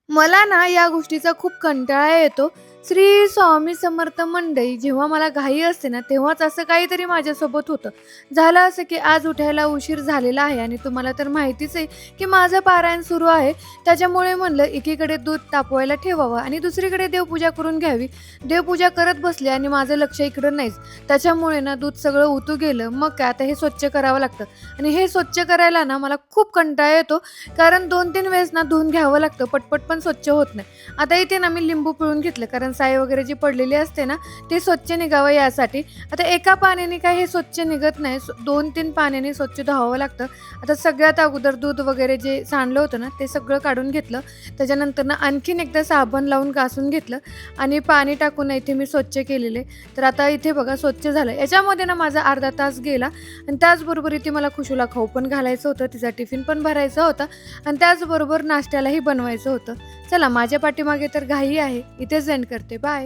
मला ना या गोष्टीचा खूप कंटाळा येतो. श्री स्वामी समर्थ मंडळी जेव्हा मला घाई असते ना, तेव्हाच असं काहीतरी माझ्यासोबत होतं. झालं असं की आज उठायला उशीर झालेला आहे आणि तुम्हाला तर माहितीच आहे की माझं पारायण सुरू आहे. त्याच्यामुळे म्हणलं एकीकडे दूध तापवायला ठेवावं आणि दुसरीकडे देवपूजा करून घ्यावी. देवपूजा करत बसले आणि माझं लक्ष इकडं नाहीच. त्याच्यामुळे ना दूध सगळं उतू गेलं. मग काय आता हे स्वच्छ करावं लागतं आणि हे स्वच्छ करायला ना मला खूप कंटाळा येतो. कारण 2-3 वेळेस ना धुवून घ्यावं लागतं. पटपट पण स्वच्छ होत नाही. आता इथे ना मी लिंबू पिळून घेतलं कारण साय वगैरे जी पडलेली असते ना, ते स्वच्छ निघावं यासाठी. आता एका पाण्याने काय हे स्वच्छ निघत नाही. 2-3 पाण्याने स्वच्छ धुवावं लागतं. आता सगळ्यात अगोदर दूध वगैरे जे सांडलं होतं ना, ते सगळं काढून घेतलं. त्याच्यानंतर ना आणखीन एकदा साबण लावून घासून घेतलं आणि पाणी टाकून इथे मी स्वच्छ केलेले. तर आता इथे बघा स्वच्छ झालं. याच्यामध्ये ना माझा अर्धा तास गेला आणि त्याचबरोबर इथे मला खुशूला खाऊ पण घालायचं होतं. तिचा टिफिन पण भरायचा होता आणि त्याचबरोबर नाश्त्यालाही बनवायचं होतं. चला माझ्या पाठीमागे तर घाई आहे. इथेच एंड करते. बाय.